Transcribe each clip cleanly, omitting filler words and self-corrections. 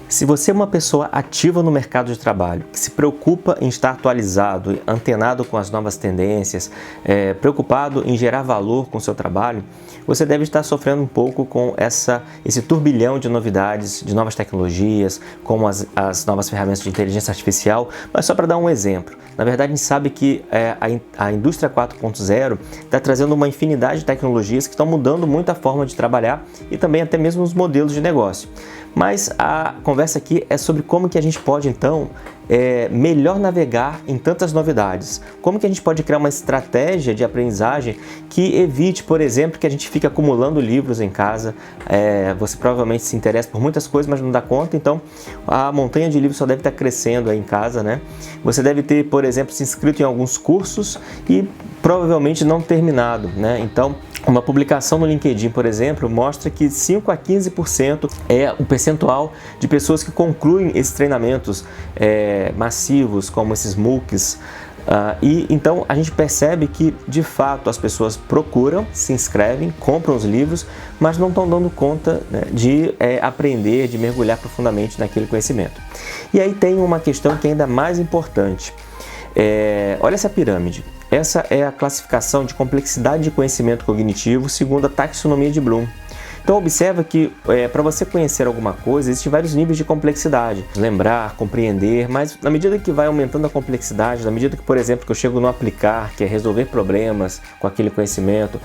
Se você é uma pessoa ativa no mercado de trabalho, que se preocupa em estar atualizado, antenado com as novas tendências, preocupado em gerar valor com o seu trabalho, você deve estar sofrendo um pouco com esse turbilhão de novidades, de novas tecnologias, como as novas ferramentas de inteligência artificial. Mas só para dar um exemplo, na verdade a gente sabe que a indústria 4.0 está trazendo uma infinidade de tecnologias que estão mudando muito a forma de trabalhar e também até mesmo os modelos de negócio. Mas a conversa aqui é sobre como que a gente pode então melhor navegar em tantas novidades. Como que a gente pode criar uma estratégia de aprendizagem que evite, por exemplo, que a gente fique acumulando livros em casa. Você provavelmente se interessa por muitas coisas, mas não dá conta, então a montanha de livros só deve estar crescendo aí em casa, né? Você deve ter, por exemplo, se inscrito em alguns cursos e provavelmente não terminado, né? Então, uma publicação no LinkedIn, por exemplo, mostra que 5 a 15% é o percentual de pessoas que concluem esses treinamentos massivos, como esses MOOCs. E então a gente percebe que, de fato, as pessoas procuram, se inscrevem, compram os livros, mas não estão dando conta, né, de aprender, de mergulhar profundamente naquele conhecimento. E aí tem uma questão que é ainda mais importante. Olha essa pirâmide. Essa é a classificação de complexidade de conhecimento cognitivo segundo a taxonomia de Bloom. Então observa que para você conhecer alguma coisa, existem vários níveis de complexidade. Lembrar, compreender, mas na medida que vai aumentando a complexidade, na medida que, por exemplo, que eu chego no aplicar, que é resolver problemas com aquele conhecimento,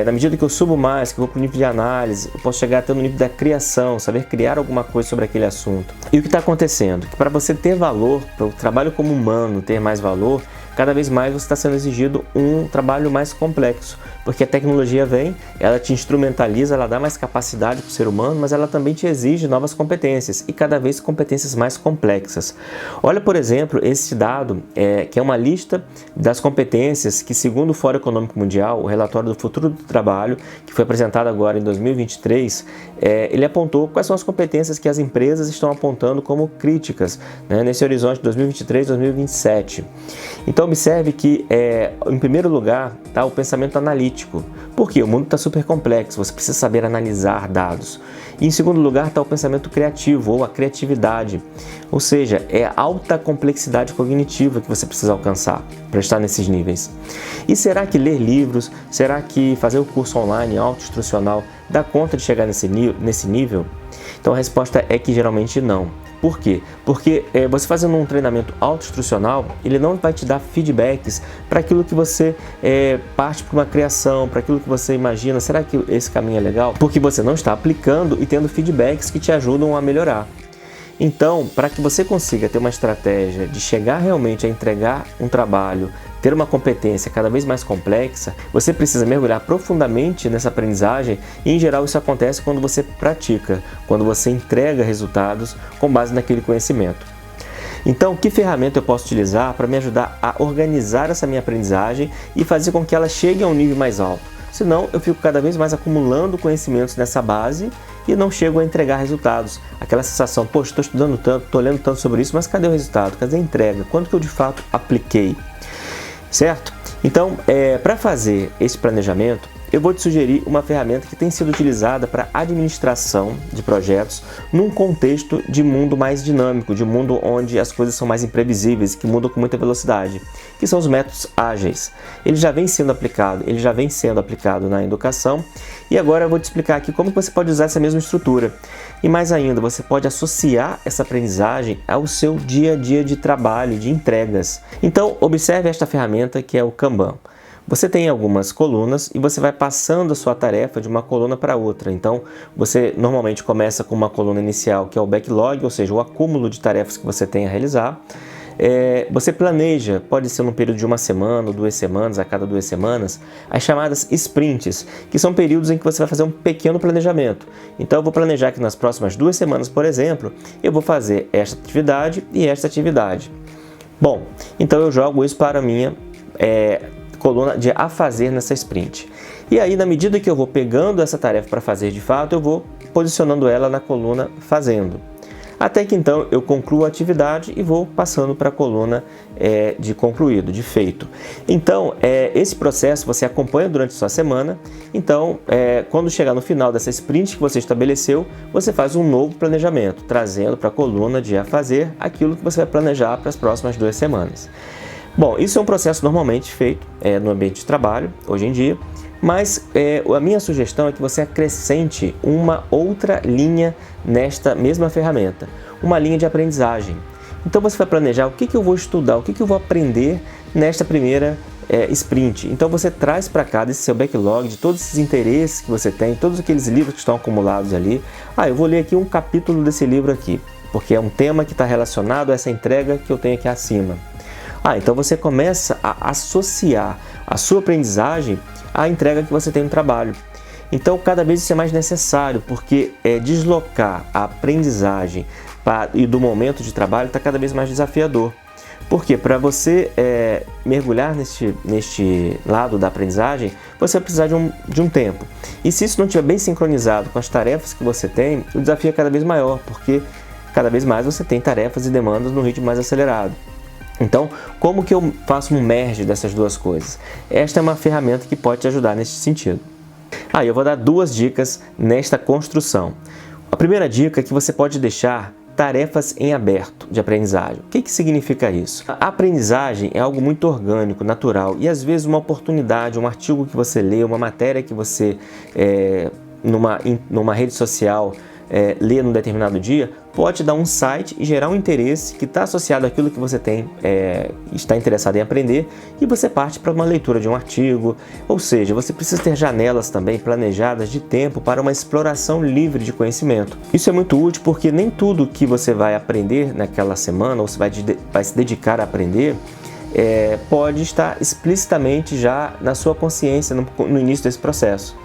na medida que eu subo mais, que eu vou para o nível de análise, eu posso chegar até no nível da criação, saber criar alguma coisa sobre aquele assunto. E o que está acontecendo? Que para você ter valor, para o trabalho como humano ter mais valor, cada vez mais você está sendo exigido um trabalho mais complexo, porque a tecnologia vem, ela te instrumentaliza, ela dá mais capacidade para o ser humano, mas ela também te exige novas competências, e cada vez competências mais complexas. Olha, por exemplo, esse dado, que é uma lista das competências que, segundo o Fórum Econômico Mundial, o relatório do futuro do trabalho, que foi apresentado agora em 2023, ele apontou quais são as competências que as empresas estão apontando como críticas, né, nesse horizonte 2023-2027. Então observe que, em primeiro lugar, está o pensamento analítico. Por quê? O mundo está super complexo, você precisa saber analisar dados. E em segundo lugar está o pensamento criativo, ou a criatividade. Ou seja, é a alta complexidade cognitiva que você precisa alcançar para estar nesses níveis. E será que ler livros, será que fazer o curso online autoinstrucional dá conta de chegar nesse nível? Então a resposta é que geralmente não. Por quê? Porque você fazendo um treinamento autoinstrucional, ele não vai te dar feedbacks para aquilo que você parte para uma criação, para aquilo que você imagina. Será que esse caminho é legal? Porque você não está aplicando e tendo feedbacks que te ajudam a melhorar. Então, para que você consiga ter uma estratégia de chegar realmente a entregar um trabalho, ter uma competência cada vez mais complexa, você precisa mergulhar profundamente nessa aprendizagem e, em geral, isso acontece quando você pratica, quando você entrega resultados com base naquele conhecimento. Então, que ferramenta eu posso utilizar para me ajudar a organizar essa minha aprendizagem e fazer com que ela chegue a um nível mais alto? Senão, eu fico cada vez mais acumulando conhecimentos nessa base e não chego a entregar resultados. Aquela sensação, poxa, estou estudando tanto, estou lendo tanto sobre isso, mas cadê o resultado? Cadê a entrega? Quanto que eu de fato apliquei? Certo? Então, para fazer esse planejamento, eu vou te sugerir uma ferramenta que tem sido utilizada para administração de projetos num contexto de mundo mais dinâmico, de mundo onde as coisas são mais imprevisíveis, que mudam com muita velocidade, que são os métodos ágeis. Ele já vem sendo aplicado na educação, e agora eu vou te explicar aqui como você pode usar essa mesma estrutura. E mais ainda, você pode associar essa aprendizagem ao seu dia a dia de trabalho, de entregas. Então, observe esta ferramenta que é o Kanban. Você tem algumas colunas e você vai passando a sua tarefa de uma coluna para outra. Então, você normalmente começa com uma coluna inicial, que é o backlog, ou seja, o acúmulo de tarefas que você tem a realizar. Você planeja, pode ser num período de uma semana ou 2 semanas, a cada 2 semanas, as chamadas sprints, que são períodos em que você vai fazer um pequeno planejamento. Então, eu vou planejar que nas próximas 2 semanas, por exemplo, eu vou fazer esta atividade e esta atividade. Bom, então eu jogo isso para a minha coluna de a fazer nessa sprint. E aí, na medida que eu vou pegando essa tarefa para fazer de fato, eu vou posicionando ela na coluna fazendo. até que então eu concluo a atividade e vou passando para a coluna de concluído, de feito. Então, esse processo você acompanha durante a sua semana. Então, quando chegar no final dessa sprint que você estabeleceu, você faz um novo planejamento, trazendo para a coluna de a fazer aquilo que você vai planejar para as próximas 2 semanas. Bom, isso é um processo normalmente feito no ambiente de trabalho, hoje em dia, mas a minha sugestão é que você acrescente uma outra linha nesta mesma ferramenta, uma linha de aprendizagem. Então você vai planejar o que eu vou estudar, o que eu vou aprender nesta primeira sprint. Então você traz para cá desse seu backlog de todos esses interesses que você tem, todos aqueles livros que estão acumulados ali. Eu vou ler aqui um capítulo desse livro aqui, porque é um tema que está relacionado a essa entrega que eu tenho aqui acima. Então você começa a associar a sua aprendizagem à entrega que você tem no trabalho. Então cada vez isso é mais necessário, porque deslocar a aprendizagem e do momento de trabalho está cada vez mais desafiador. Porque para você mergulhar neste lado da aprendizagem, você vai precisar de um tempo. E se isso não estiver bem sincronizado com as tarefas que você tem, o desafio é cada vez maior, porque cada vez mais você tem tarefas e demandas no ritmo mais acelerado. Então, como que eu faço um merge dessas duas coisas? Esta é uma ferramenta que pode te ajudar nesse sentido. Eu vou dar 2 dicas nesta construção. A primeira dica é que você pode deixar tarefas em aberto de aprendizagem. O que significa isso? A aprendizagem é algo muito orgânico, natural, e às vezes uma oportunidade, um artigo que você lê, uma matéria que você, numa rede social, lê num determinado dia, pode te dar um insight e gerar um interesse que está associado àquilo que você está interessado em aprender, e você parte para uma leitura de um artigo. Ou seja, você precisa ter janelas também planejadas de tempo para uma exploração livre de conhecimento. Isso é muito útil porque nem tudo que você vai aprender naquela semana, ou você vai se dedicar a aprender, pode estar explicitamente já na sua consciência no início desse processo.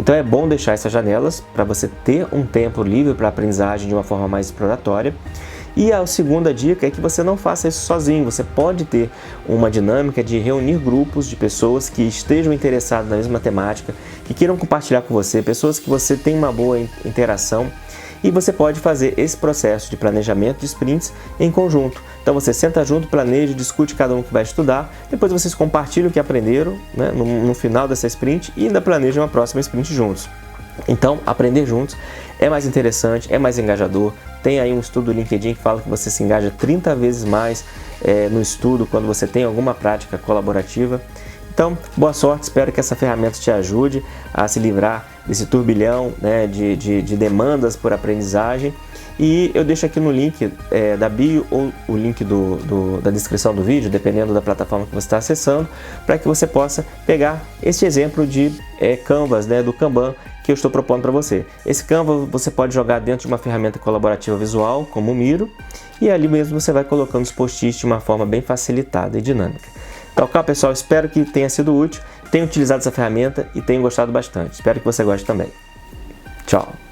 Então é bom deixar essas janelas para você ter um tempo livre para a aprendizagem de uma forma mais exploratória. E a segunda dica é que você não faça isso sozinho. Você pode ter uma dinâmica de reunir grupos de pessoas que estejam interessadas na mesma temática, que queiram compartilhar com você, pessoas que você tem uma boa interação. E você pode fazer esse processo de planejamento de sprints em conjunto. Então você senta junto, planeja, discute cada um que vai estudar, depois vocês compartilham o que aprenderam, né, no final dessa sprint, e ainda planejam uma próxima sprint juntos. Então, aprender juntos é mais interessante, é mais engajador. Tem aí um estudo do LinkedIn que fala que você se engaja 30 vezes mais no estudo quando você tem alguma prática colaborativa. Então, boa sorte, espero que essa ferramenta te ajude a se livrar desse turbilhão, né, de demandas por aprendizagem. E eu deixo aqui no link da bio ou o link da descrição do vídeo, dependendo da plataforma que você está acessando, para que você possa pegar este exemplo de Canvas, né, do Kanban, que eu estou propondo para você. Esse Canva você pode jogar dentro de uma ferramenta colaborativa visual, como o Miro, e ali mesmo você vai colocando os post-its de uma forma bem facilitada e dinâmica. Então, ok, pessoal, espero que tenha sido útil, tenha utilizado essa ferramenta e tenha gostado bastante. Espero que você goste também. Tchau!